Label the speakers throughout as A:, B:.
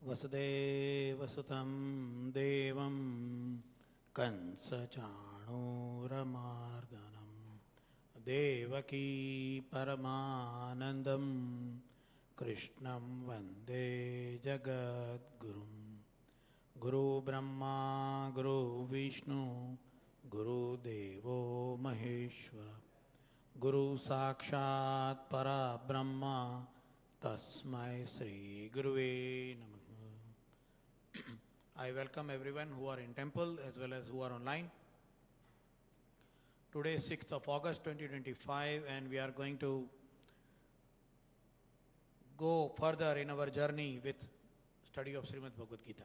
A: वसुदेवसुतं देवं कंसचाणूरमार्दनं देवकी परमानन्दं कृष्णं वन्दे जगद्गुरुं गुरुब्रह्मा गुरुविष्णु गुरुदेवो महेश्वर गुरु साक्षात् परब्रह्म तस्मै श्री गुरुवे नमः. I welcome everyone who are in temple as well as who are online. Today is 6th of August 2025 and we are going to go further in our journey with study of Shrimad Bhagwat Gita.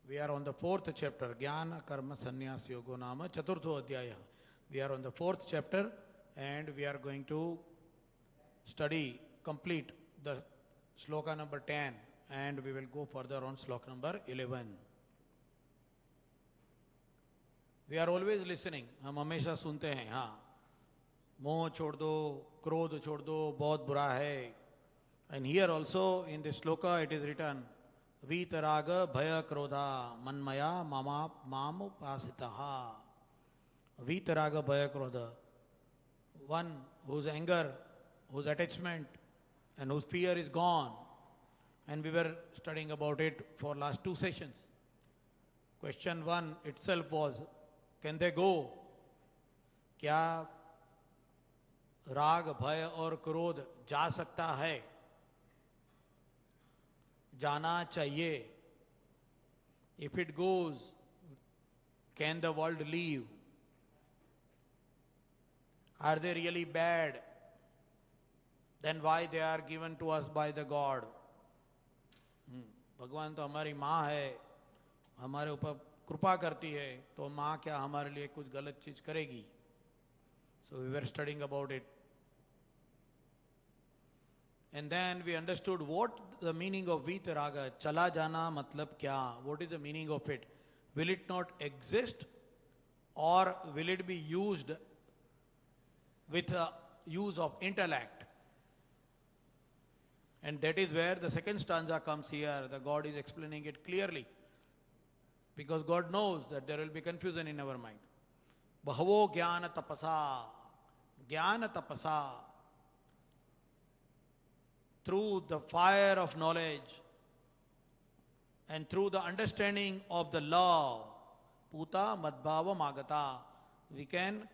A: We are on the 4th chapter, Jnana Karma Sannyas Yogo Nama Chaturtho Adhyaya. We are on the 4th chapter and we are going to complete the shloka number 10 and we will go further on shloka number 11. We are always listening. हम हमेशा सुनते हैं, हाँ, मोह छोड़ दो, क्रोध छोड़ दो, बहुत बुरा है. And here also in this shloka it is written, वीतराग भय क्रोधा मन्मया माम उपासितः. वीतराग भय क्रोध, one whose anger, whose attachment and whose fear is gone. And we were studying about it for last 2 sessions. Question 1 itself was, can they go? क्या राग भय और क्रोध जा सकता है? जाना चाहिए. If it goes, can the world leave? Are they really bad? Then why they are given to us by the God? भगवान तो हमारी माँ है, हमारे ऊपर कृपा करती है, तो माँ क्या हमारे लिए कुछ गलत चीज करेगी? So we were studying about it. And then we understood what the meaning of vitaraga, chala jana matlab kya? What is the meaning of it? Will it not exist or will it be used with a use of intellect? And that is where the second stanza comes here. The God is explaining it clearly. Because God knows that there will be confusion in our mind. Bahavo jnana tapasa. Jnana tapasa. Through the fire of knowledge and through the understanding of the law, puta madbhava magata, we can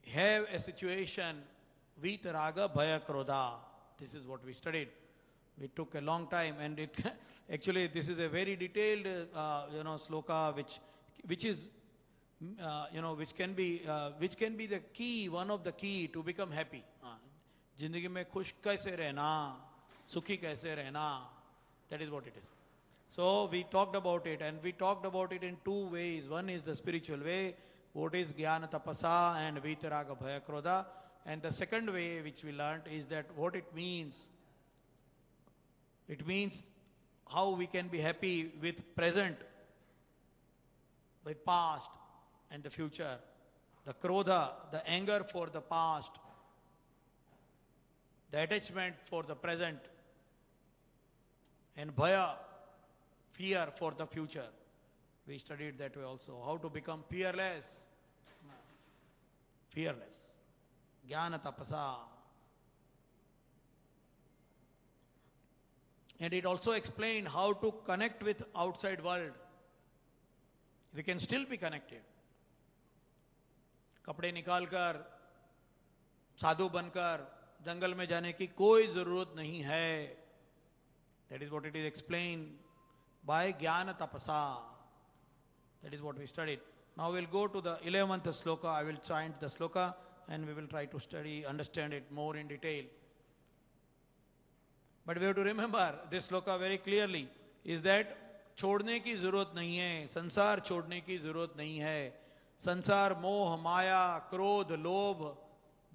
A: have a situation vitaraga bhaya krodha. This is what we studied. We took a long time, and it actually this is a very detailed, shloka, which is, which can be the key, one of the key to become happy. जिंदगी में खुश कैसे रहना, सुखी कैसे रहना. That is what it is. So we talked about it, and we talked about it in 2 ways. One is the spiritual way, what is jnana tapasa and vitaraga bhaya krodha. And the second way which we learned is that what it means. It means how we can be happy with present, with past and the future. The krodha, the anger for the past, the attachment for the present, and bhaya, fear for the future. We studied that way also. How to become fearless. Fearless. Jnana tapasa. And it also explained how to connect with outside world. We can still be connected. कपड़े निकालकर, साधु बनकर जंगल में जाने की कोई जरूरत नहीं है. That is what it is explained by jnana tapasa. That is what we studied. Now we'll go to the 11th shloka. I will chant the shloka and we will try to understand it more in detail. But we have to remember this shloka very clearly is that छोड़ने की जरूरत नहीं है, संसार छोड़ने की जरूरत नहीं है. संसार मोह माया क्रोध लोभ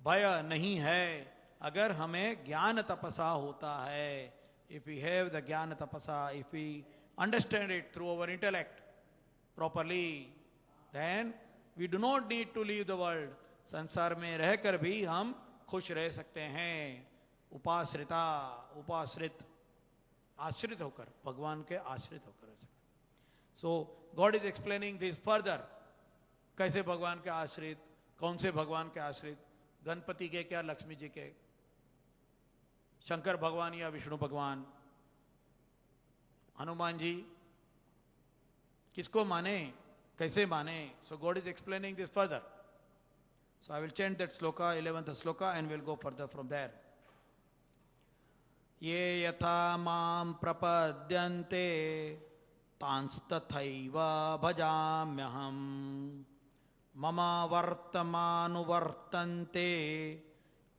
A: भय नहीं है अगर हमें ज्ञान तपसा होता है. If we have the jnana tapasa, if we understand it through our intellect properly, then we do not need to leave the world. संसार में रहकर भी हम खुश रह सकते हैं. उपाश्रिता, उपाश्रित आश्रित होकर, भगवान के आश्रित होकर। So God is explaining this further, कैसे भगवान के आश्रित, कौन से भगवान के आश्रित, गणपति के क्या, लक्ष्मी जी के, शंकर भगवान या विष्णु भगवान, हनुमान जी, किसको माने, कैसे माने. So God is explaining this further. So I will chant that sloka, 11th sloka, and we'll go further from there. Ye yatha mam prapadyante tanstathaiva bhajamyaham mama vartamanu vartante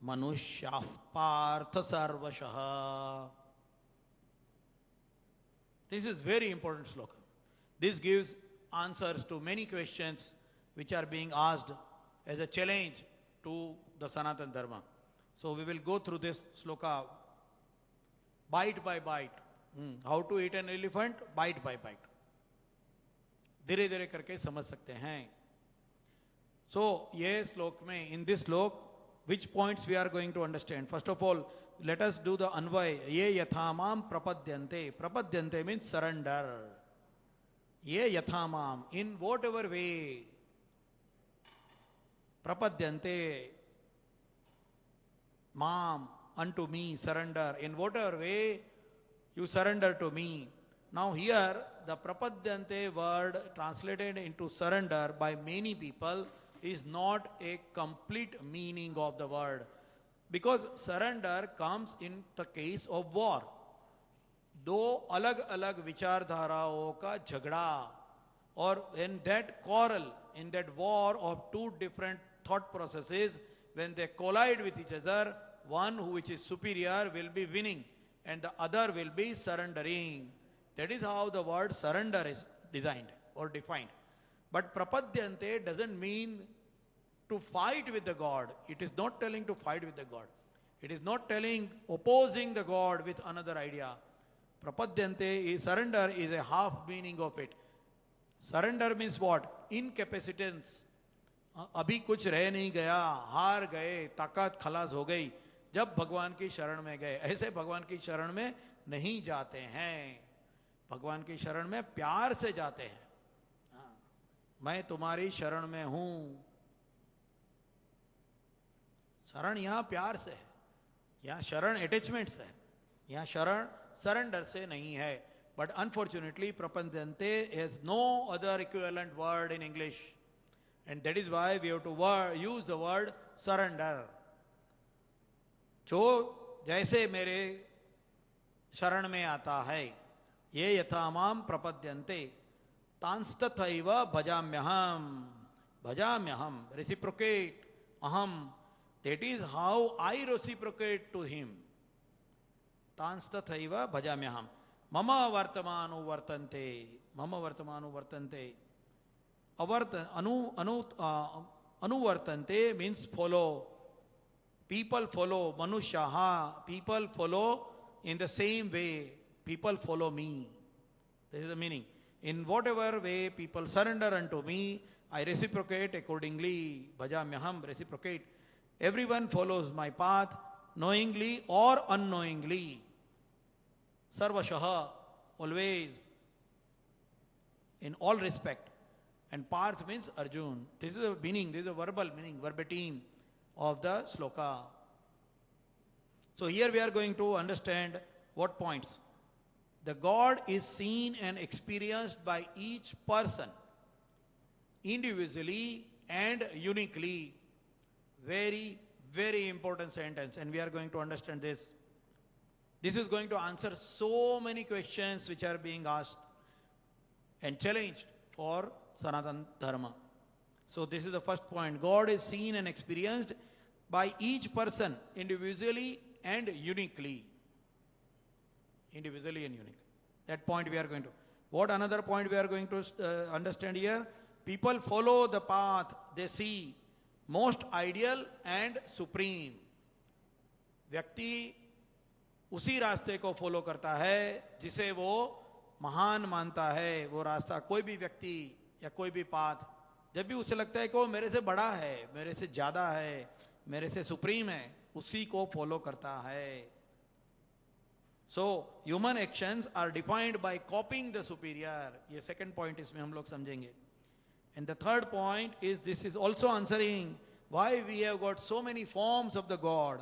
A: manushyaः partha sarvashah. This is very important sloka. This gives answers to many questions which are being asked as a challenge to the Sanatana Dharma. So we will go through this sloka bite by bite. How to eat an elephant? Bite by bite. धीरे धीरे करके समझ सकते हैं. So ये श्लोक में, in this श्लोक, which points we are going to understand? First of all, let us do the anvay. Ye yathamam prapadyante. Prapadyante means surrender. Ye yathamam, in whatever way. Prapadyante, mam, unto me, surrender. In whatever way you surrender to me. Now here, the prapadyante word translated into surrender by many people is not a complete meaning of the word. Because surrender comes in the case of war. दो अलग अलग विचारधाराओं का झगड़ा, और in that quarrel, in that war of two different thought processes, when they collide with each other, one which is superior will be winning and the other will be surrendering. That is how the word surrender is designed or defined. But prapadyante doesn't mean to fight with the God. It is not telling to fight with the God. It is not telling opposing the God with another idea. Prapadyante is surrender, is a half meaning of it. Surrender means what? Incapacitance. अभी कुछ रह नहीं गया, हार गए, ताकत खलास हो गई जब भगवान की शरण में गए. ऐसे भगवान की शरण में नहीं जाते हैं. भगवान की शरण में प्यार से जाते हैं. मैं तुम्हारी शरण में हूं. शरण यहां प्यार से है, यहां शरण अटैचमेंट से है, यहां शरण सरेंडर से नहीं है. बट अनफॉर्चुनेटली प्रपंचन्ते has no other equivalent word in English, and that is why we have to use the word surrender. जो जैसे मेरे शरण में आता है, ये यथामाम प्रपद्यन्ते तांस्तथैव भजाम्यहम. भजाम्यहम, रेसिप्रोकेट, अहम. That is how I reciprocate to him. Tanstathaiva bhajamyaham. Mama vartamanu vartante. Mama vartamanu vartante. Anuvartante means follow. People follow. Manushyaha. People follow in the same way. People follow me. This is the meaning. In whatever way people surrender unto me, I reciprocate accordingly. Bhajamyaham, reciprocate. Everyone follows my path, knowingly or unknowingly. Sarvashaha, always, in all respect. And Parth means Arjun. This is the meaning, this is a verbal meaning, verbatim of the sloka. So here we are going to understand what points. The God is seen and experienced by each person, individually and uniquely. Very, very important sentence, and we are going to understand this. This is going to answer so many questions which are being asked and challenged for Sanatana Dharma. So this is the first point. God is seen and experienced by each person, individually and uniquely. Individually and uniquely. That point we are going to. What another point we are going to understand here? People follow the path they see most ideal and supreme. व्यक्ति उसी रास्ते को follow करता है जिसे वो महान मानता है. वो रास्ता, कोई भी व्यक्ति या कोई भी पाथ, जब भी उसे लगता है कि वो मेरे से बड़ा है, मेरे से ज्यादा है, मेरे से सुप्रीम है, उसी को फॉलो करता है. So human actions are defined by copying the superior. ये second point इसमें हम लोग समझेंगे. And the third point is, this is also answering why we have got so many forms of the God.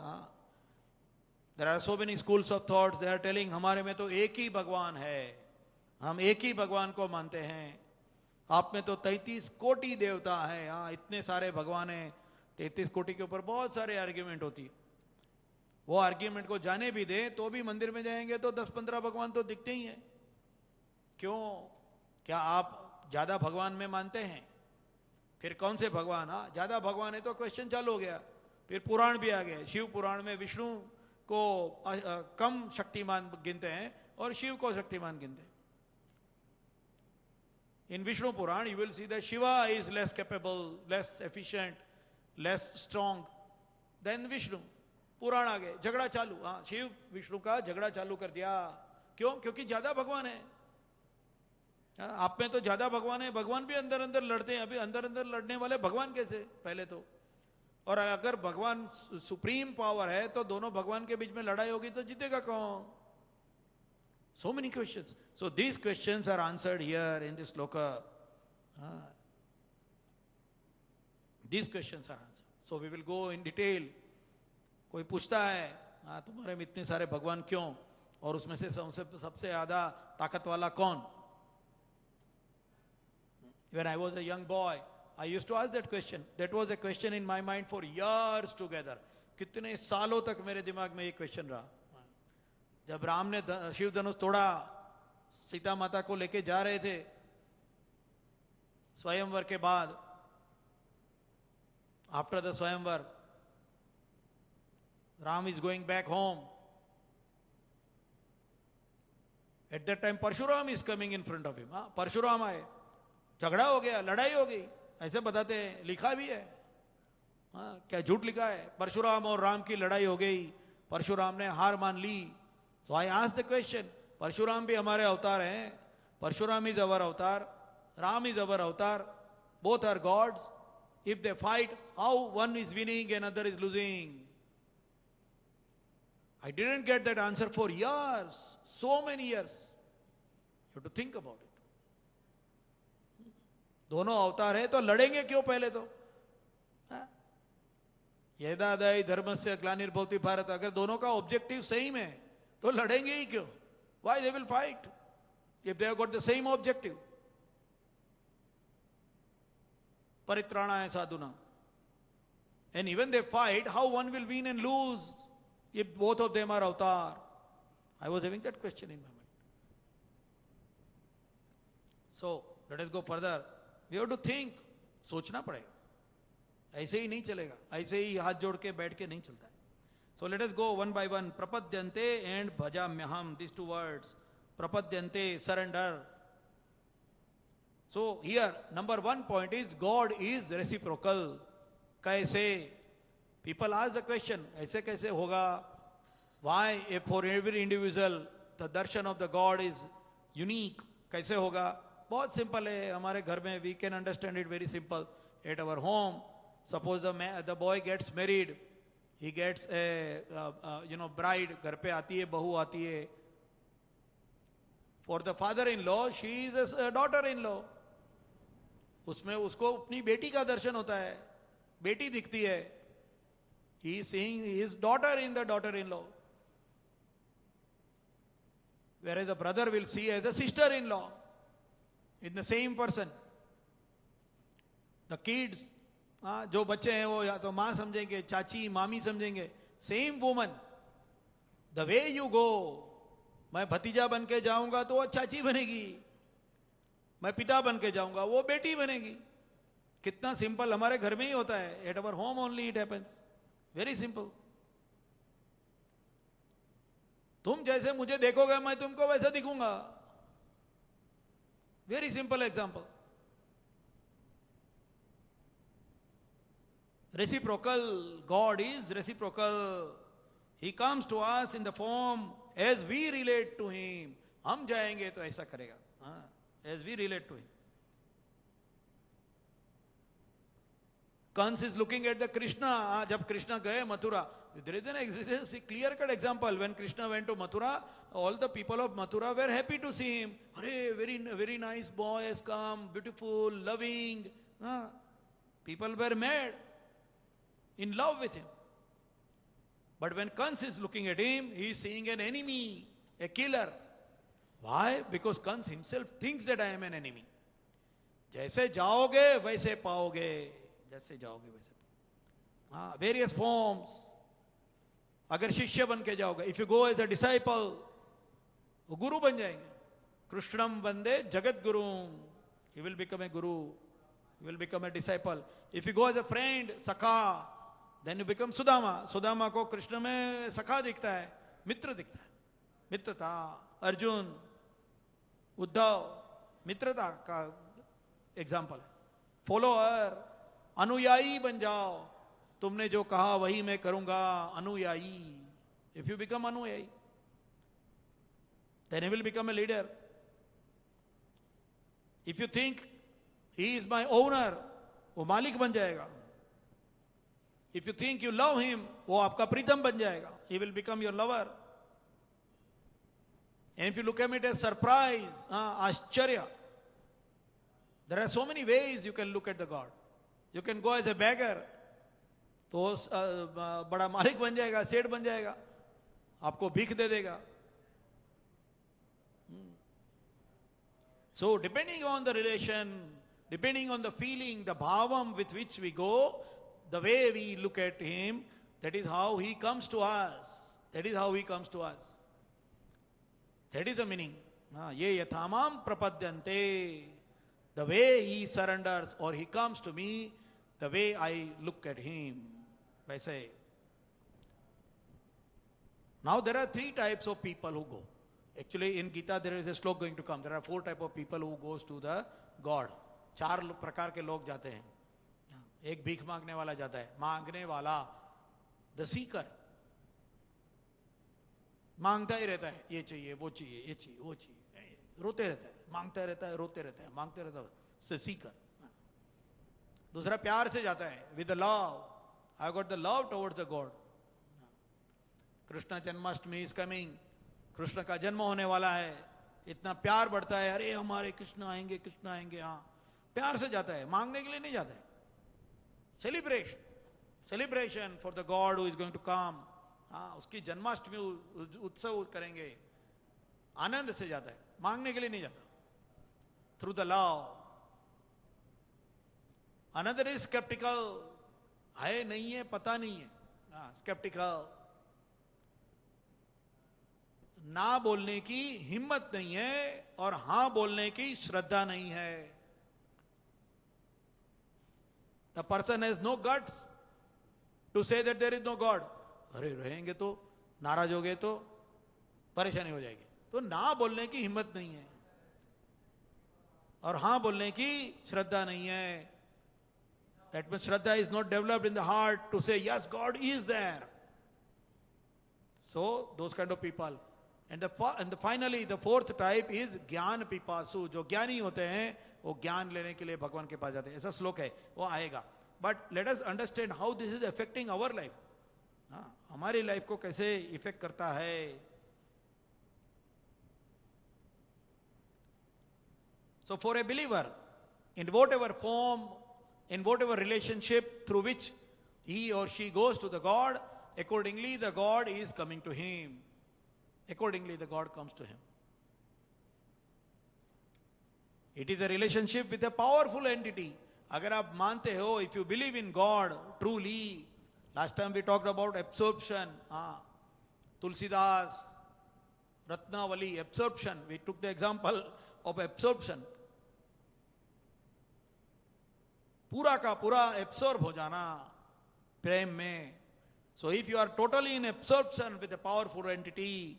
A: There are so many schools of thoughts. They are telling हमारे में तो एक ही भगवान है, हम एक ही भगवान को मानते हैं. आप में तो 33 कोटि देवता है. हाँ, इतने सारे भगवान हैं. 33 कोटि के ऊपर बहुत सारे आर्ग्यूमेंट होती है. वो आर्ग्यूमेंट को जाने भी दे तो भी मंदिर में जाएंगे तो 10-15 भगवान तो दिखते ही हैं. क्यों? क्या आप ज्यादा भगवान में मानते हैं? फिर कौन से भगवान? हाँ, ज्यादा भगवान है तो क्वेश्चन चालू हो गया. फिर पुराण भी आ गए. शिव पुराण में विष्णु को कम शक्तिमान गिनते हैं और शिव को शक्तिमान गिनते हैं. In Vishnu Puran, you will see that Shiva is less capable, less efficient, less strong than Vishnu. पुराण आ गए, झगड़ा चालू. हाँ, शिव विष्णु का झगड़ा चालू कर दिया. क्यों? क्योंकि ज्यादा भगवान है. आप में तो ज्यादा भगवान है. भगवान भी अंदर अंदर लड़ते हैं. अभी अंदर अंदर लड़ने वाले भगवान कैसे पहले तो? और अगर भगवान सुप्रीम पावर है तो दोनों भगवान के बीच में लड़ाई होगी तो जीतेगा कौन? So many questions. So these questions are answered here in this shloka. These questions are answered. So we will go in detail. कोई पूछता है, हाँ, तुम्हारे में इतने सारे भगवान क्यों, और उसमें से सबसे ज्यादा ताकत वाला कौन? When I was a young boy, I used to ask that question. That was a question in my mind for years together. कितने सालों तक मेरे दिमाग में ये क्वेश्चन रहा. जब राम ने शिव धनुष तोड़ा, सीता माता को लेके जा रहे थे स्वयंवर के बाद, आफ्टर द स्वयंवर, Ram is going back home. At that time Parshuram is coming in front of him. Parshuram आए, झगड़ा हो गया, लड़ाई हो गई, ऐसे बताते हैं, लिखा भी है. क्या झूठ लिखा है? परशुराम और राम की लड़ाई हो गई, परशुराम ने हार मान ली. So I asked the question, Parshuram भी हमारे अवतार हैं. Parshuram is our avatar, Ram is our avatar, both are gods. If they fight, how one is winning and other is losing? I didn't get that answer for years, so many years. You have to think about it. दोनों अवतार है तो लड़ेंगे क्यों पहले तो? यदादय धर्मस्य ग्लानिर्भवति भारत. अगर दोनों का ऑब्जेक्टिव सेम है तो लड़ेंगे ही क्यों? Why they will fight if they have got the same objective? परित्राणाय साधुना. And even they fight, how one will win and lose if both of them are avatar? I was having that question in my mind. So let us go further. We have to think. सोचना पड़ेगा. ऐसे ही नहीं चलेगा. ऐसे ही हाथ जोड़ के बैठ के नहीं चलता है. So let us go one by one. Prapadyante and bhajamyaham. These two words. Prapadyante, surrender. So here, number one point is God is reciprocal. कैसे? People ask the question, ऐसे कैसे होगा? Why if for every individual the darshan of the God is unique? कैसे होगा? बहुत simple है. हमारे घर में we can understand it very simple. At our home, suppose the boy gets married, he gets a bride. घर पे आती है, बहू आती है. For the father-in-law, she is a daughter-in-law. उसमें उसको अपनी बेटी का दर्शन होता है, बेटी दिखती है. He is seeing his daughter in the daughter-in-law. Whereas a brother will see as a sister-in-law in the same person. The kids, जो बच्चे हैं वो या तो माँ समझेंगे, चाची, मामी समझेंगे. Same woman. The way you go, मैं भतीजा बन के जाऊंगा तो वो चाची बनेगी, मैं पिता बन के जाऊंगा वो बेटी बनेगी. कितना सिंपल. हमारे घर में ही होता है. At our home only it happens. Very simple. तुम जैसे मुझे देखोगे मैं तुमको वैसा दिखूंगा. Very simple example. Reciprocal. God is reciprocal. He comes to us in the form as we relate to him. हम जाएंगे तो ऐसा करेगा. As we relate to him. Kans is looking at the Krishna. जब कृष्ण गए Mathura, there is a clear-cut example. When Krishna went to Mathura, all the people of Mathura were happy to see him. Hare, very nice boy has come, beautiful, loving. People were mad, in love with him. But when Kans is looking at him, he is seeing an enemy, a killer. Why? Because Kans himself thinks that I am an enemy. जैसे जाओगे वैसे पाओगे, जैसे जाओगे वैसे पाओगे. Various forms. अगर शिष्य बन के जाओगे, if you go as a disciple, वो गुरु बन जाएंगे. कृष्णम वंदे Jagat Guru, he will become a guru, he will become a disciple. If you go as a friend, sakha, then you become Sudama. Sudama को कृष्ण में सखा दिखता है, मित्र दिखता है. मित्रता. अर्जुन, उद्धव, मित्रता का एग्जाम्पल है. फॉलोअर, अनुयायी बन जाओ. तुमने जो कहा वही मैं करूंगा, अनुयायी. If you become अनुयायी, then he will become a leader. If you think he is my owner, वो मालिक बन जाएगा. If you think you love him, वो आपका प्रीतम बन जाएगा. He will become your lover. And if you look at it as surprise, आश्चर्य, there are so many ways you can look at the God. You can go as a beggar, तो बड़ा मालिक बन जाएगा, सेठ बन जाएगा, आपको भीख दे देगा. So depending on the relation, depending on the feeling, the bhavam with which we go, the way we look at him, that is how he comes to us. That is how he comes to us. That is the meaning. Ye yathamam prapadyante. The way he surrenders or he comes to me, the way I look at him. I say. Now there are three types of people who go. Actually in Gita there is a shloka going to come. There are 4 types of people who goes to the God. 4 प्रकार के लोग जाते हैं. एक भीख मांगने वाला जाता है. मांगने वाला, the seeker, मांगता ही रहता है. ये चाहिए, वो चाहिए, ये चाहिए, वो चाहिए, रोते रहता है. मांगता रहता है, रोते रहता है, मांगते रहता है. the seeker. दूसरा प्यार से जाता है, with the love. I got the love towards the God. Krishna Janmashtami is coming. Krishna का जन्म होने वाला है. इतना प्यार बढ़ता है. अरे हमारे कृष्ण आएंगे, कृष्ण आएंगे. हाँ, प्यार से जाता है, मांगने के लिए नहीं जाता है. Celebration for the God who is going to come. हाँ, उसकी जन्माष्टमी उत्सव करेंगे. आनंद से जाता है, मांगने के लिए नहीं जाता. Through the love. Another is skeptical. है नहीं है, पता नहीं है. Skeptical. ना बोलने की हिम्मत नहीं है और हाँ बोलने की श्रद्धा नहीं है. The person has no guts to say that there is no God. अरे रहेंगे तो, नाराज हो गए तो परेशानी हो जाएगी. तो ना बोलने की हिम्मत नहीं है और हाँ बोलने की श्रद्धा नहीं है. That means Shraddha is not developed in the heart to say, yes, God is there. So, those kind of people. And finally, the 4th type is Gyan Pipasu. जो ज्ञानी होते हैं, वो ज्ञान लेने के लिए भगवान के पास जाते हैं. ऐसा श्लोक है, वो आएगा. But let us understand how this is affecting our life. हमारी लाइफ को कैसे इफेक्ट करता है. So, for a believer, in whatever form, in whatever relationship through which he or she goes to the God, accordingly the God is coming to him. Accordingly the God comes to him. It is a relationship with a powerful entity. अगर आप मानते हो, if you believe in God truly, last time we talked about absorption. Tulsidas, Ratnavali, absorption. We took the example of absorption. पूरा का पूरा absorb हो जाना प्रेम में. So if you are totally in absorption with a powerful entity,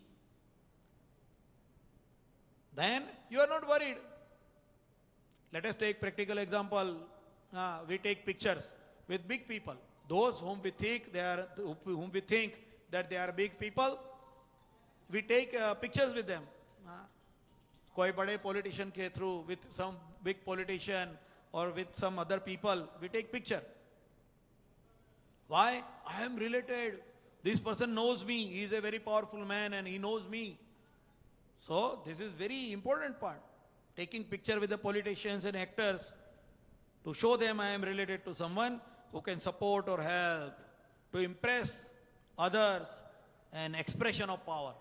A: then you are not worried. Let us take practical example. We take pictures with big people. Those whom we think that they are big people, we take pictures with them. कोई बड़े politician के through, with some big politician or with some other people, we take picture. Why? I am related. This person knows me. He is a very powerful man and he knows me. So this is very important part. Taking picture with the politicians and actors to show them I am related to someone who can support or help, to impress others, an expression of power.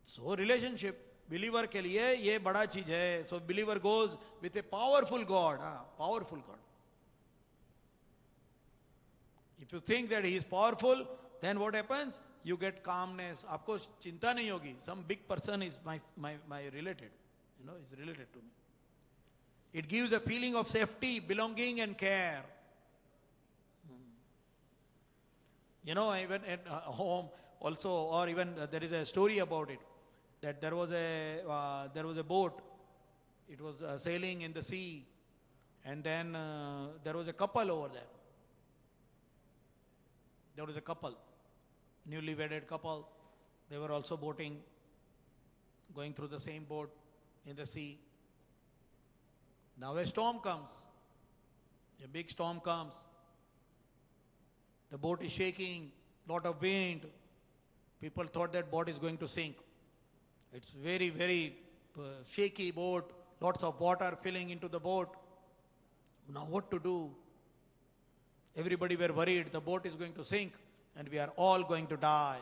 A: So relationship, believer के लिए ये बड़ा चीज है. So believer goes with a powerful God, powerful God. If you think that he is powerful, then what happens? You get calmness. आपको चिंता नहीं होगी. Some big person is my related. Is related to me. It gives a feeling of safety, belonging and care. Even at home also, or even there is a story about it, that there was a boat. It was sailing in the sea, and then there was a couple over there. There was a couple, newly wedded couple. They were also boating, going through the same boat in the sea. Now a storm comes. A big storm comes. The boat is shaking, lot of wind. People thought that boat is going to sink. It's very, very shaky boat, lots of water filling into the boat. Now what to do? Everybody were worried, the boat is going to sink and we are all going to die.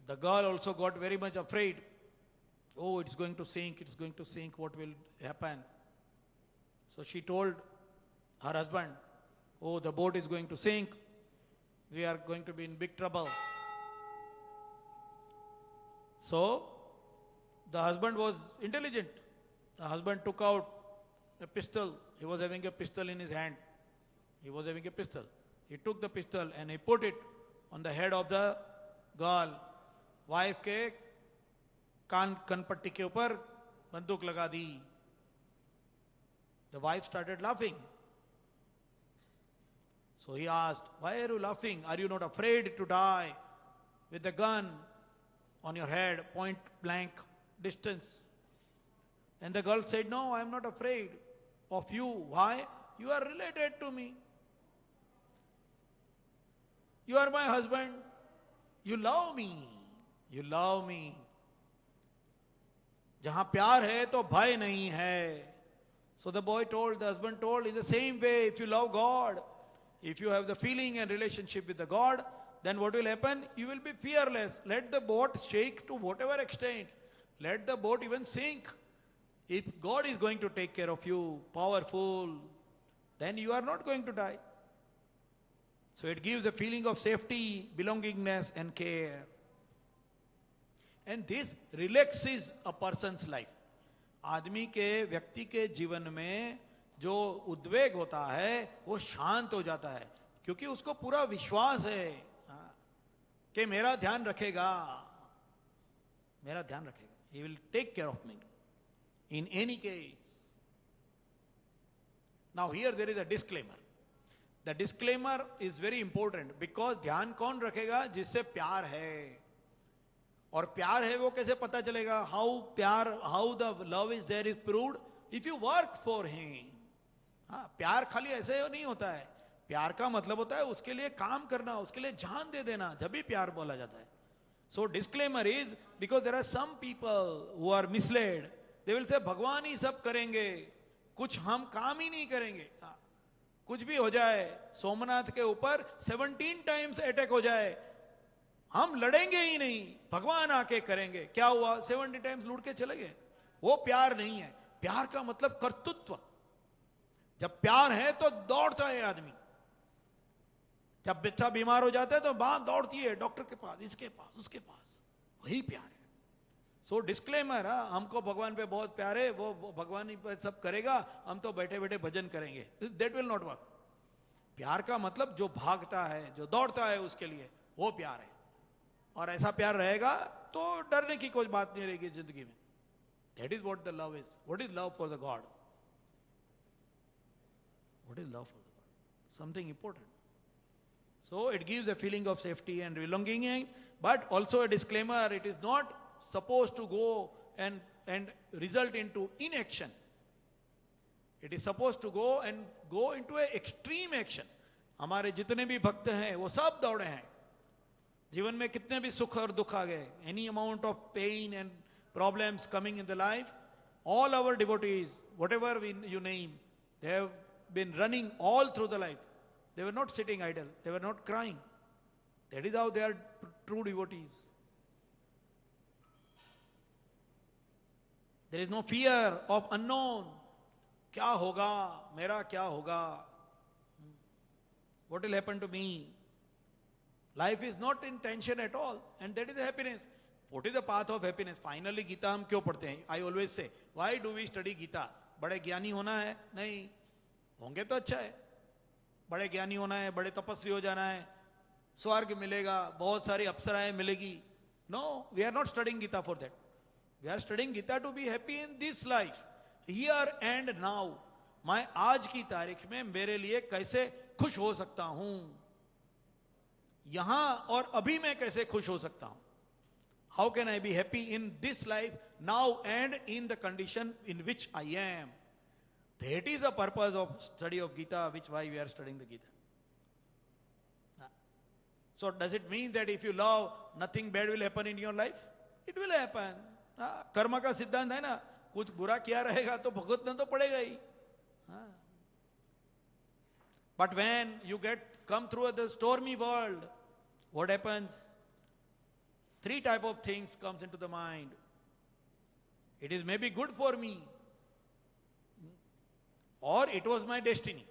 A: The girl also got very much afraid. Oh, it's going to sink, what will happen? So she told her husband, oh, the boat is going to sink, we are going to be in big trouble. So, the husband was intelligent. The husband took out a pistol. He was having a pistol in his hand. He took the pistol and he put it on the head of the girl. Wife के कान पट्टी के ऊपर बंदूक लगा दी. The wife started laughing. So he asked, why are you laughing? Are you not afraid to die with the gun on your head, point blank distance? And the girl said, no, I am not afraid of you. Why? You are related to me. You are my husband. You love me. जहां प्यार है तो भय नहीं है. So the husband told, in the same way, if you love God, if you have the feeling and relationship with the God, then what will happen? You will be fearless. Let the boat shake to whatever extent. Let the boat even sink. If God is going to take care of you, powerful, then you are not going to die. So it gives a feeling of safety, belongingness and care. And this relaxes a person's life. आदमी के व्यक्ति के जीवन में जो उद्वेग होता है वो शांत हो जाता है, क्योंकि उसको पूरा विश्वास है कि मेरा ध्यान रखेगा. He will take care of me in any case. Now here there is a disclaimer. The disclaimer is very important because ध्यान कौन रखेगा? जिससे प्यार है. और प्यार है वो कैसे पता चलेगा? How the love is there is proved if you work for him. प्यार खाली ऐसे नहीं होता है. प्यार का मतलब होता है उसके लिए काम करना, उसके लिए जान दे देना, जब भी प्यार बोला जाता है. So disclaimer is because there are some people who are misled. They will say भगवान ही सब करेंगे, कुछ हम काम ही नहीं करेंगे. कुछ भी हो जाए, सोमनाथ के ऊपर 17 times अटैक हो जाए, हम लड़ेंगे ही नहीं, भगवान आके करेंगे. क्या हुआ? 70 times लूट के चले गए. वो प्यार नहीं है. प्यार का मतलब कर्तृत्व. जब प्यार है तो दौड़ता है आदमी. जब बच्चा बीमार हो जाता है तो बात दौड़ती है डॉक्टर के पास, इसके पास, उसके पास. वही प्यार है. सो डिस्क्लेमर, हमको भगवान पे बहुत प्यार है, वो भगवान ही पे सब करेगा, हम तो बैठे बैठे भजन करेंगे. That will not work. प्यार का मतलब जो भागता है, जो दौड़ता है उसके लिए, वो प्यार है. और ऐसा प्यार रहेगा तो डरने की कोई बात नहीं रहेगी जिंदगी में. That is what the love is. What is love for the God? What is love for the God? Something important. So it gives a feeling of safety and belonging, but also a disclaimer, it is not supposed to go and result into inaction. It is supposed to go and go into a extreme action. हमारे जितने भी भक्त हैं वो सब दौड़े हैं. जीवन में कितने भी सुख और दुख आ गए, any amount of pain and problems coming in the life, all our devotees, whatever you name, they have been running all through the life. They were not sitting idle. They were not crying. That is how they are true devotees. There is no fear of unknown. क्या होगा, मेरा क्या होगा? What will happen to me? Life is not in tension at all, and that is happiness. What is the path of happiness? Finally, Gita हम क्यों पढ़ते हैं? I always say, why do we study Gita? बड़े ज्ञानी होना है? नहीं, होंगे तो अच्छा है. बड़े ज्ञानी होना है, बड़े तपस्वी हो जाना है, स्वर्ग मिलेगा, बहुत सारी अप्सराएं मिलेगी. No, we are not studying Gita for that. We are studying Gita to be happy in this life, here and now. मैं आज की तारीख में मेरे लिए कैसे खुश हो सकता हूं, यहां और अभी मैं कैसे खुश हो सकता हूं. How can I be happy in this life now and in the condition in which I am? That is the purpose of study of Gita, which why we are studying the Gita. So does it mean that if you love, nothing bad will happen in your life? It will happen. कर्म का सिद्धांत है ना, कुछ बुरा किया रहेगा तो भुगतना तो पड़ेगा ही. But when you come through the stormy world, what happens? Three type of things comes into the mind. It is maybe good for me, or it was my destiny,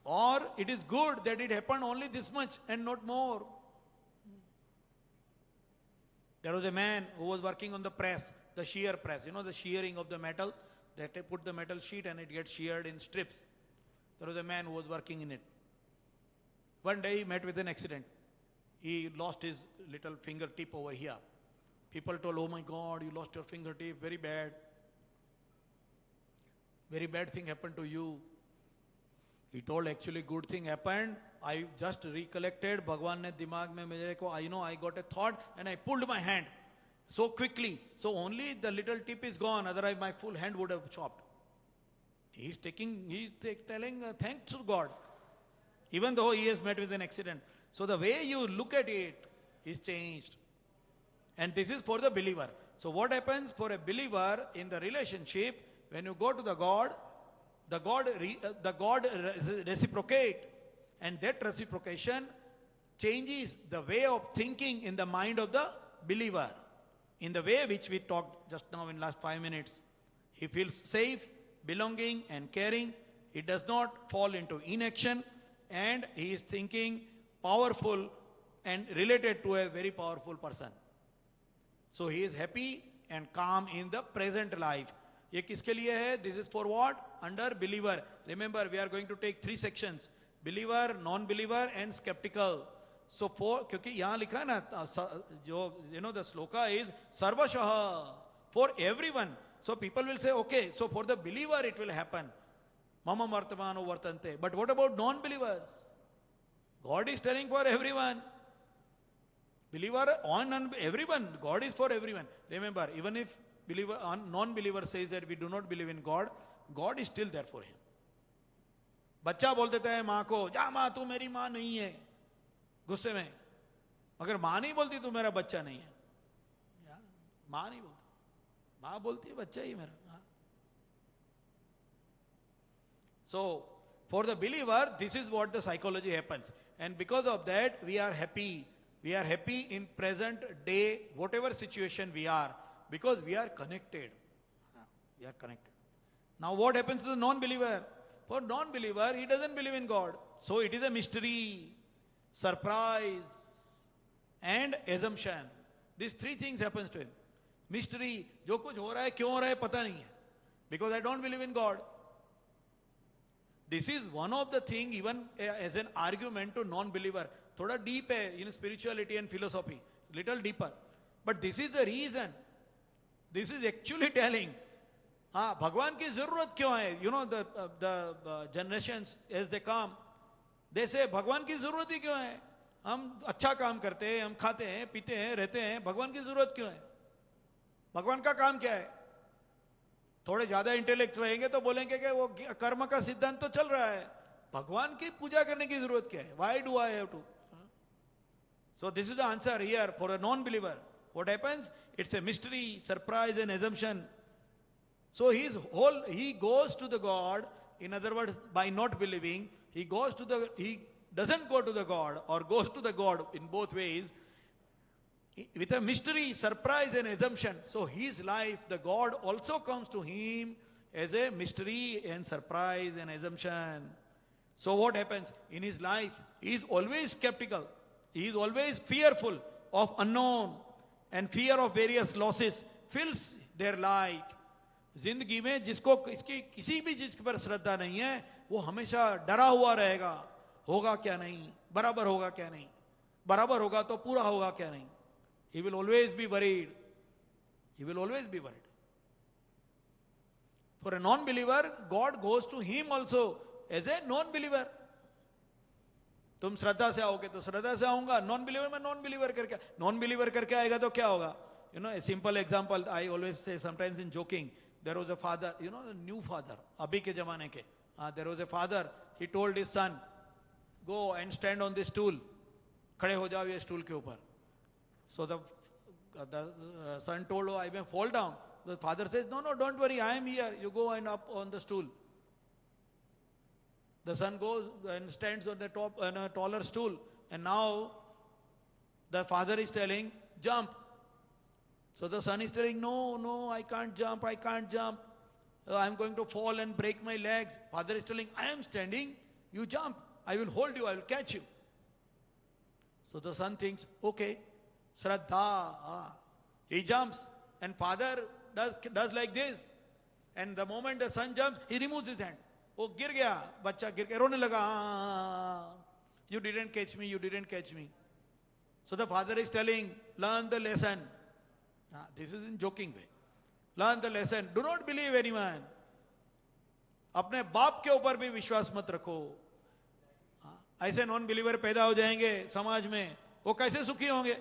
A: or it is good that it happened only this much and not more. There was a man who was working on the press, the shear press, the shearing of the metal. They put the metal sheet and it gets sheared in strips. There was a man who was working in it. One day he met with an accident. He lost his little fingertip over here. People told, oh my God, you lost your fingertip, very bad. Very bad thing happened to you. He told, actually good thing happened. I just recollected, Bhagwan ne dimag mein mere ko, I got a thought and I pulled my hand so quickly. So only the little tip is gone, otherwise my full hand would have chopped. He's telling thanks to God, even though he has met with an accident. So the way you look at it is changed. And this is for the believer. So what happens for a believer in the relationship, when you go to the God reciprocate, and that reciprocation changes the way of thinking in the mind of the believer. In the way which we talked just now in last 5 minutes. He feels safe, belonging and caring. He does not fall into inaction, and he is thinking powerful and related to a very powerful person. So he is happy and calm in the present life. ये किसके लिए है? This is for what? Under believer. Remember, we are going to take 3 sections: believer, non-believer and skeptical. So क्योंकि यहाँ लिखा है ना, जो the shloka is sarvashaha, for everyone. So people will say, okay, so for the believer it will happen. Mama martamano vartante. But what about non-believers? God is telling for everyone. Believer on everyone. God is for everyone. Remember, even if non-believer says that we do not believe in God, God is still there for him. बच्चा बोल देता है माँ को, जा माँ तू मेरी माँ नहीं है, गुस्से में. अगर माँ नहीं बोलती तू मेरा बच्चा नहीं है. माँ नहीं बोलती, माँ बोलती है बच्चा ही मेरा. So for the believer, this is what the psychology happens, and because of that we are happy. We are happy in present day, whatever situation we are, because we are connected. We are connected. Now what happens to the non-believer? For non-believer, he doesn't believe in God. So it is a mystery, surprise and assumption. These 3 things happens to him. Mystery, जो कुछ हो रहा है, क्यों हो रहा है, पता नहीं है. Because I don't believe in God. This is one of the things even as an argument to non-believer. थोड़ा deep है in spirituality and philosophy. Little deeper. But this is the reason. This is actually telling, भगवान की जरूरत क्यों है? The generations as they come, they say भगवान की जरूरत ही क्यों है? हम अच्छा काम करते हैं, हम खाते हैं, पीते हैं, रहते हैं, भगवान की जरूरत क्यों है? भगवान का काम क्या है? थोड़े ज्यादा इंटेलेक्ट रहेंगे तो बोलेंगे कि वो कर्म का सिद्धांत तो चल रहा है, भगवान की पूजा करने की जरूरत क्या है, why do I have to. So this is the answer here for a non-believer. What happens? It's a mystery, surprise and assumption. So he goes to the God, in other words, by not believing, he doesn't go to the God or goes to the God in both ways with a mystery, surprise and assumption. So his life, the God also comes to him as a mystery and surprise and assumption. So what happens? In his life, he is always skeptical. He is always fearful of unknown, and fear of various losses fills their life. जिंदगी में जिसको इसकी किसी भी चीज पर श्रद्धा नहीं है, वो हमेशा डरा हुआ रहेगा, होगा क्या नहीं, बराबर होगा क्या नहीं, बराबर होगा तो पूरा होगा क्या नहीं. He will always be worried. He will always be worried. For a non-believer, God goes to him also as a non-believer. तुम श्रद्धा से आओगे तो श्रद्धा से आऊंगा, नॉन बिलीवर में नॉन बिलीवर करके आएगा तो क्या होगा. You know, a simple example I always say sometimes in joking, there was a father, you know, new father, अभी के जमाने के, there was a father, he told his son, go and stand on this stool, खड़े हो जाओ ये stool के ऊपर. So the son told, I may fall down. The father says, no no, don't worry, I am here, you go and up on the stool. The son goes and stands on the top on a taller stool, and now the father is telling, jump. So the son is telling, no, I can't jump, I'm going to fall and break my legs. Father is telling, I am standing, you jump, I will hold you, I will catch you. So the son thinks, okay, Shraddha. He jumps, and father does like this, and the moment the son jumps, he removes his hand. वो गिर गया, बच्चा गिर के रोने लगा, you didn't catch me. So the father is telling, learn the lesson. This is in joking way. Learn the lesson. Do not believe anyone. अपने बाप के ऊपर भी विश्वास मत रखो. ऐसे नॉन बिलीवर पैदा हो जाएंगे समाज में, वो कैसे सुखी होंगे.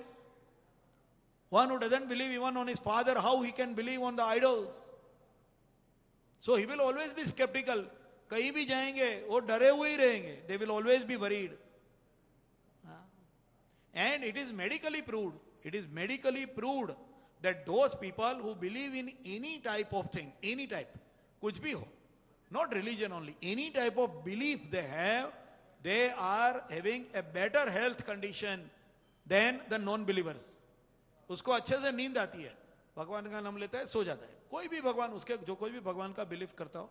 A: One who doesn't believe even on his father, how he can believe on the idols? So he will always be skeptical. कहीं भी जाएंगे वो डरे हुए ही रहेंगे. They will always be worried. And it is medically proved that those people who believe in any type of thing, any type, कुछ भी हो, not religion only, any type of belief they have, they are having a better health condition than the non-believers. उसको अच्छे से नींद आती है, भगवान का नाम लेता है, सो जाता है. कोई भी भगवान, उसके जो कोई भी भगवान का बिलीव करता हो,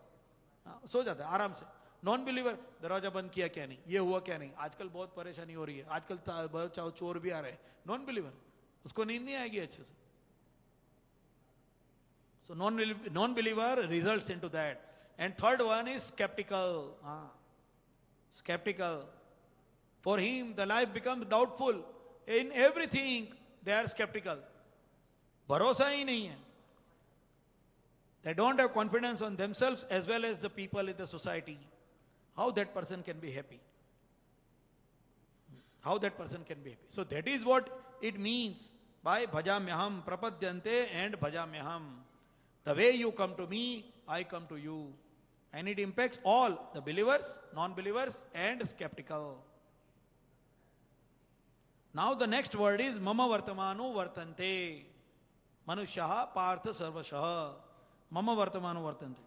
A: सो जाता है आराम से. नॉन बिलीवर, दरवाजा बंद किया क्या नहीं, ये हुआ क्या नहीं, आजकल बहुत परेशानी हो रही है, आजकल बहुत चोर भी आ रहे हैं. नॉन बिलीवर, उसको नींद नहीं आएगी अच्छे से. So non-believer results into that. And third one is skeptical. Skeptical. For him, the life becomes doubtful. In everything, they are skeptical. भरोसा ही नहीं है. They don't have confidence on themselves as well as the people in the society. How that person can be happy? How that person can be happy? So that is what it means by bhajamyaham, prapadyante and bhajamyaham. The way you come to me, I come to you. And it impacts all, the believers, non-believers and skeptical. Now the next word is mama vartamano vartante. Manushyaha partha sarvashaha. Mama vartamano vartante.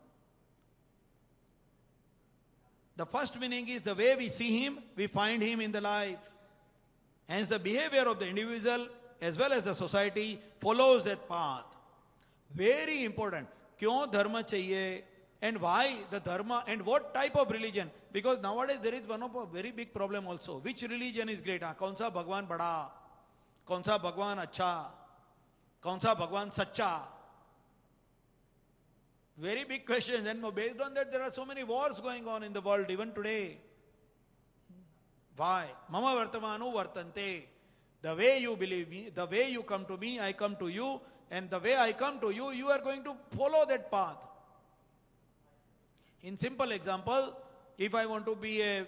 A: The first meaning is the way we see him, we find him in the life. Hence the behavior of the individual as well as the society follows that path. Very important. क्यों धर्म चाहिए? And why the dharma and what type of religion? Because nowadays there is one of a very big problem also. Which religion is great? कौन सा भगवान बड़ा? कौन सा भगवान अच्छा? कौन सा भगवान सच्चा? Very big question. And based on that, there are so many wars going on in the world even today. Why? Mama vartamano vartante. The way you believe me, the way you come to me, I come to you, and the way I come to you, you are going to follow that path. In simple example, if I want to be a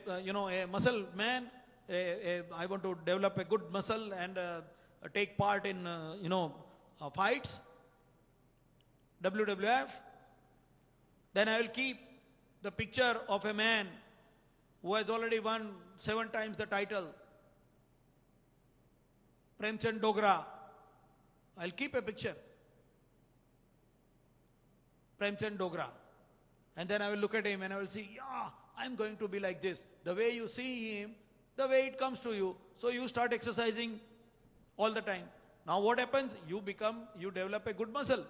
A: muscle man, I want to develop a good muscle and take part in fights, WWF. Then I will keep the picture of a man who has already won 7 times the title, Premchand Dogra. I'll keep a picture, Premchand Dogra. And then I will look at him and I will see, yeah, I'm going to be like this. The way you see him, the way it comes to you. So you start exercising all the time. Now what happens? You develop a good muscle.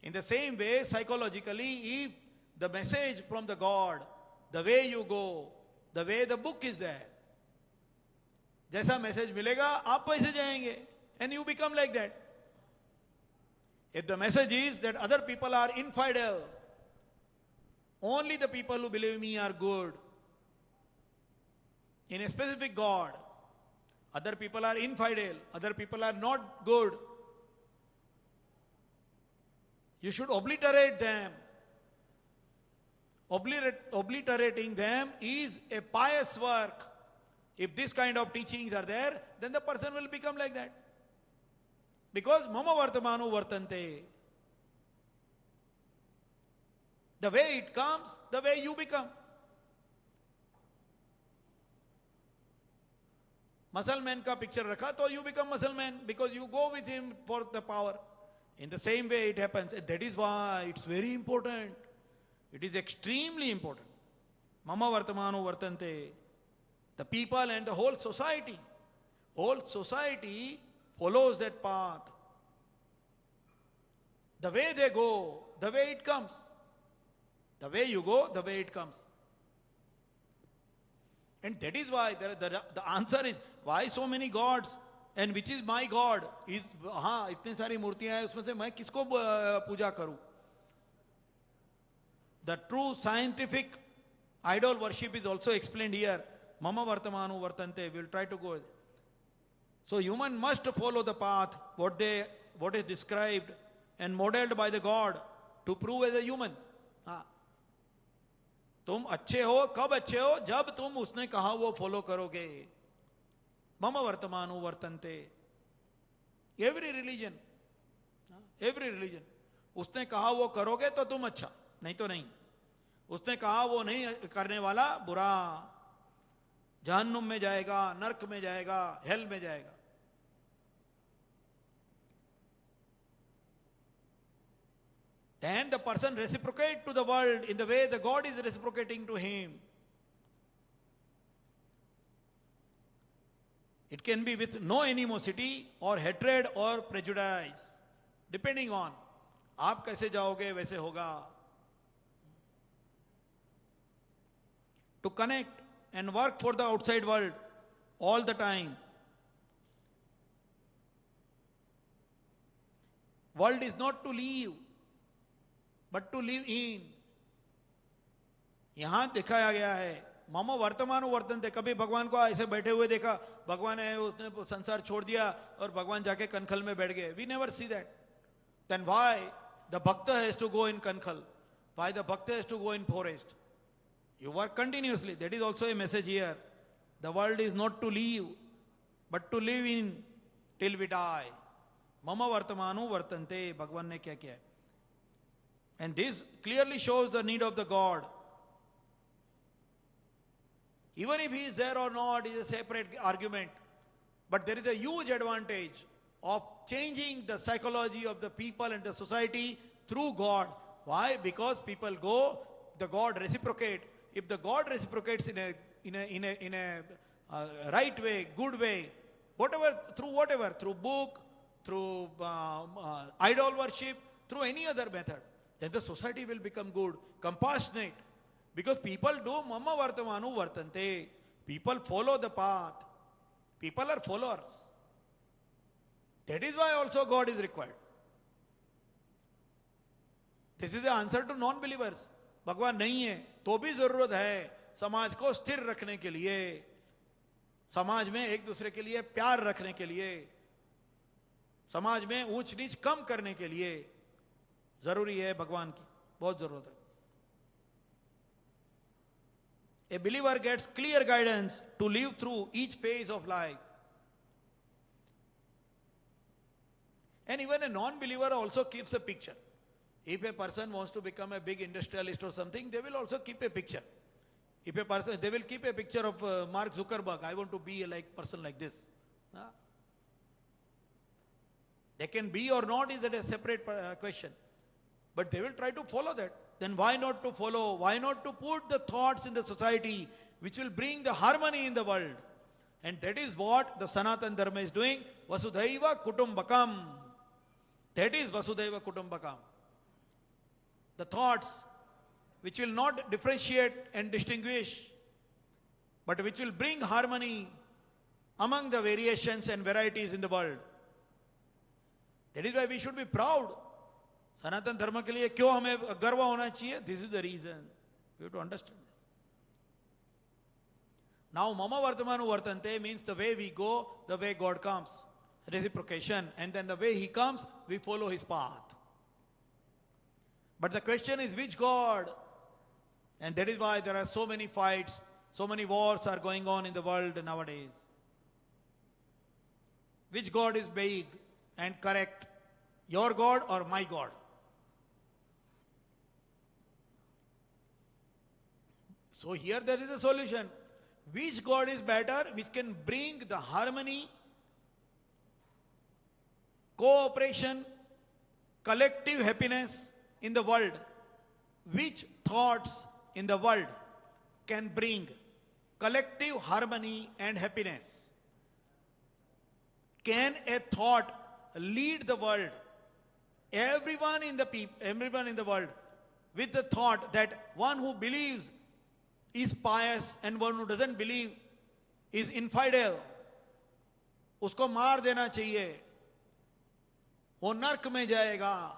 A: In the same way, psychologically, if the message from the God, the way you go, the way the book is there, जैसा message मिलेगा, आप वैसे जाएंगे. And you become like that. If the message is that other people are infidel, only the people who believe me are good, in a specific God, other people are infidel, other people are not good, you should obliterate them. Obliterating them is a pious work. If this kind of teachings are there, then the person will become like that. Because mama vartamanu vartante. The way it comes, the way you become. Muscle man ka picture rakha, so you become muscle man because you go with him for the power. In the same way it happens. That is why it's very important. It is extremely important. Mama vartamanu vartante. The people and the whole society follows that path. The way they go, the way it comes. The way you go, the way it comes. And that is why the answer is, why so many gods? And which is my God? Is हाँ इतने सारी मूर्तियां हैं, उसमें से मैं किसको पूजा करूं? The true scientific idol worship is also explained here. Mama vartamanu vartante. We will try to go. So human must follow the path, what is described and modeled by the God to prove as a human. हाँ. तुम अच्छे हो, कब अच्छे हो? जब तुम उसने कहा वो फॉलो करोगे. Mama vartamanu vartante. Every religion, उसने कहा वो करोगे तो तुम अच्छा, नहीं तो नहीं. उसने कहा वो नहीं करने वाला बुरा, जहन्नुम में जाएगा, नरक में जाएगा, हेल में जाएगा. Then the person reciprocate to the world in the way the God is reciprocating to him. It can be with no animosity or hatred or prejudice, depending on आप कैसे जाओगे वैसे होगा. To connect and work for the outside world all the time. World is not to leave, but to live in. यहां दिखाया गया है मम वर्तमानो वर्तन्ते. कभी भगवान को ऐसे बैठे हुए देखा, भगवान है उसने संसार छोड़ दिया और भगवान जाके कनखल में बैठ गए? We never see that. Then why the bhakta has to go in kankhal? Why the bhakta has to go in forest? You work continuously. That is also a message here. The world is not to leave, but to live in till we die. Mama vartamanu vartante. Bhagwan ne kya kiya hai? And this clearly shows the need of the God. Even if he is there or not is a separate argument. But there is a huge advantage of changing the psychology of the people and the society through God. Why? Because people go, the God reciprocate. If the God reciprocates in a right way, good way, through book, through idol worship, through any other method, then the society will become good, compassionate. Because people do mama vartamanu vartante. People follow the path. People are followers. That is why also God is required. This is the answer to non-believers. भगवान नहीं है तो भी जरूरत है समाज को स्थिर रखने के लिए, समाज में एक दूसरे के लिए प्यार रखने के लिए, समाज में ऊंच नीच कम करने के लिए जरूरी है. भगवान की बहुत जरूरत है. A believer gets clear guidance to live through each phase of life. And even a non-believer also keeps a picture. If a person wants to become a big industrialist or something, they will also keep a picture. If a person, they will keep a picture of Mark Zuckerberg. I want to be a person like this. They can be or not is a separate question. But they will try to follow that. Then why not to follow? Why not to put the thoughts in the society which will bring the harmony in the world? And that is what the Sanatan Dharma is doing. Vasudhaiva Kutumbakam. That is Vasudhaiva Kutumbakam. The thoughts which will not differentiate and distinguish, but which will bring harmony among the variations and varieties in the world. That is why we should be proud. Sanatan Dharma के लिए क्यों हमें गर्व होना चाहिए? This is the reason. You have to understand. Now, mama vartamanu vartante means the way we go, the way God comes. Reciprocation. And then the way He comes, we follow His path. But the question is, which God? And that is why there are so many fights, so many wars are going on in the world nowadays. Which God is big and correct? Your God or my God? So here there is a solution. Which God is better, which can bring the harmony, cooperation, collective happiness in the world? Which thoughts in the world can bring collective harmony and happiness? Can a thought lead the world? Everyone in the world with the thought that one who believes is pious and one who doesn't believe is infidel. उसको मार देना चाहिए, वो नर्क में जाएगा.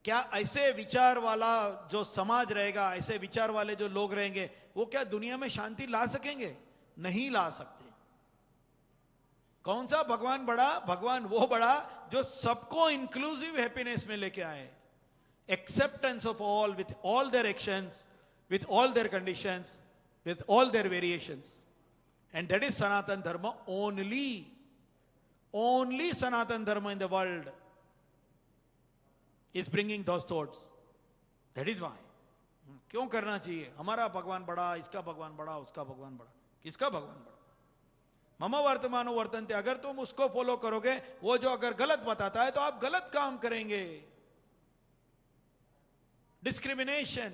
A: क्या ऐसे विचार वाला जो समाज रहेगा, ऐसे विचार वाले जो लोग रहेंगे, वो क्या दुनिया में शांति ला सकेंगे? नहीं ला सकते. कौन सा भगवान बड़ा? भगवान वो बड़ा जो सबको इंक्लूसिव हैप्पीनेस में लेके आए. Acceptance of all, with all their actions, with all their conditions, with all their variations. And that is Sanatan Dharma only. Only Sanatan Dharma in the world is bringing those thoughts. That is why. क्यों करना चाहिए? हमारा भगवान बड़ा, इसका भगवान बड़ा, उसका भगवान बड़ा. किसका भगवान बड़ा? मम वर्तमानो वर्तन्ते. अगर तुम उसको फॉलो करोगे, वो जो अगर गलत बताता है तो आप गलत काम करेंगे. Discrimination,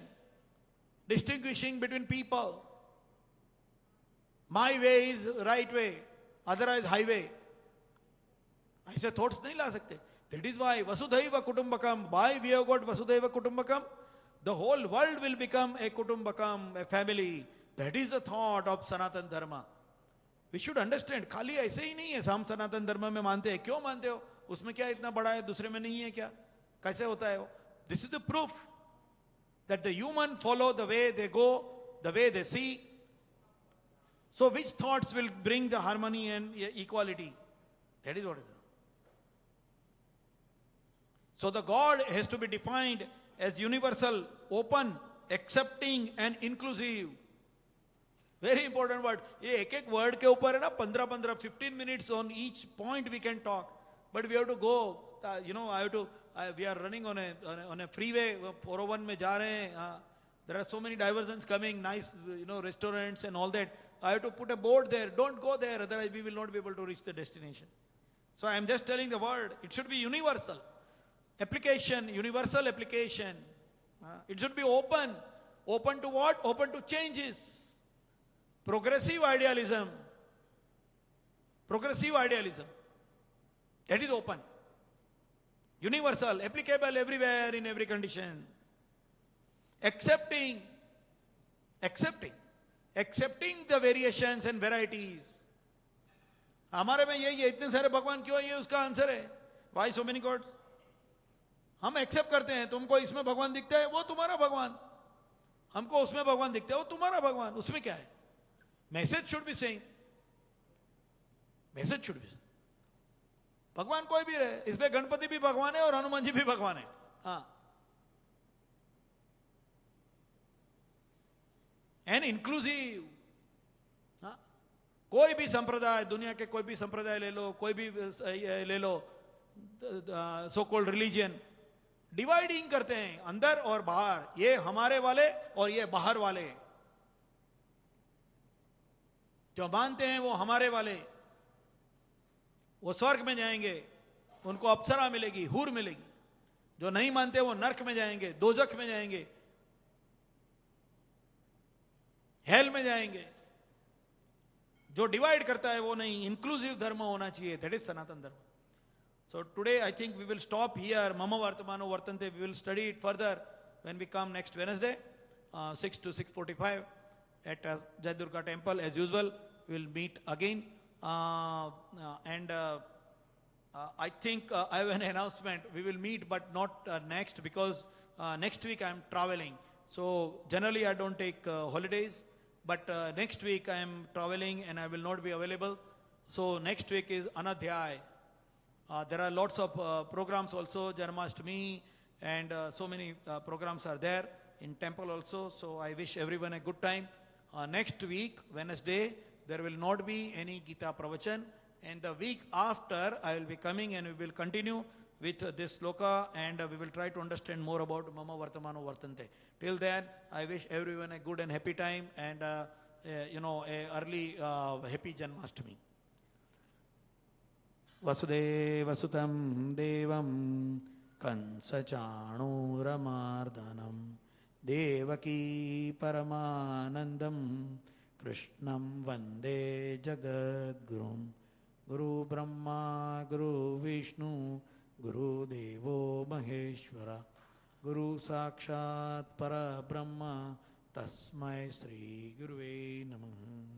A: distinguishing between people. My way is right way, otherwise highway. ऐसे thoughts नहीं ला सकते. That is why Vasudhaiva Kutumbakam. Why we have got Vasudhaiva Kutumbakam? The whole world will become a Kutumbakam, a family. That is the thought of Sanatan Dharma. We should understand. खाली ऐसे ही नहीं है. हम सनातन धर्म में मानते हैं. क्यों मानते हो? उसमें क्या इतना बड़ा है, दूसरे में नहीं है क्या? कैसे होता है वो? This is the proof that the human follow the way they go, the way they see. So which thoughts will bring the harmony and equality? That is what it is. So the God has to be defined as universal, open, accepting and inclusive. Very important word. ये एक word के ऊपर है ना 15 minutes on each point we can talk. But we have to go, we are running on a freeway, 401 में जा रहे हैं. There are so many diversions coming, nice, restaurants and all that. I have to put a board there. Don't go there, otherwise we will not be able to reach the destination. So I am just telling the word. It should be universal. Application, universal application. It should be open. Open to what? Open to changes. Progressive idealism. Progressive idealism. That is open. Universal, applicable everywhere in every condition. Accepting the variations and varieties. हमारे में यही है, इतने सारे भगवान क्यों? ये उसका आंसर है. Why so many gods? हम एक्सेप्ट करते हैं. तुमको इसमें भगवान दिखता है, वो तुम्हारा भगवान. हमको उसमें भगवान दिखता है, वो तुम्हारा भगवान. उसमें क्या है? Message should be saying. Message should be saying. भगवान कोई भी रहे, इसलिए गणपति भी भगवान है और हनुमान जी भी भगवान है. हाँ. And inclusive. कोई भी संप्रदाय, दुनिया के कोई भी संप्रदाय ले लो, कोई भी ले लो, सो कॉल्ड रिलीजियन, डिवाइडिंग करते हैं अंदर और बाहर, ये हमारे वाले और ये बाहर वाले। जो मानते हैं वो हमारे वाले, वो स्वर्ग में जाएंगे, उनको अप्सरा मिलेगी, हूर मिलेगी। जो नहीं मानते वो नरक में जाएंगे, दोजख में जाएंगे, हेल में जाएंगे। जो डिवाइड करता है वो नहीं, इंक्लूसिव धर्म होना चाहिए, दैट इज सनातन धर्म। So today I think we will stop here. Mama Vartamano Vartante. We will study it further when we come next Wednesday, 6 to 6:45 at Jai Durga Temple. As usual, we will meet again. And I think I have an announcement. We will meet, but not next, because next week I am traveling. So generally I don't take holidays, but next week I am traveling and I will not be available. So next week is Anadhyay. There are lots of programs also, Janmashtami, and so many programs are there in temple also. So I wish everyone a good time. Next week, Wednesday, there will not be any Gita Pravachan. And the week after, I will be coming and we will continue with this shloka, and we will try to understand more about Mama Vartamano Vartante. Till then, I wish everyone a good and happy time, and a early happy Janmashtami. Vasudevasutam Devam Kansachanuramardanam Devaki Paramanandam Krishnam Vande Jagadgurum. Guru Brahma, Guru Vishnu, Guru Devo Maheshwara, Guru Sakshat Para Brahma, Tasmai Sri Guruve Namaha.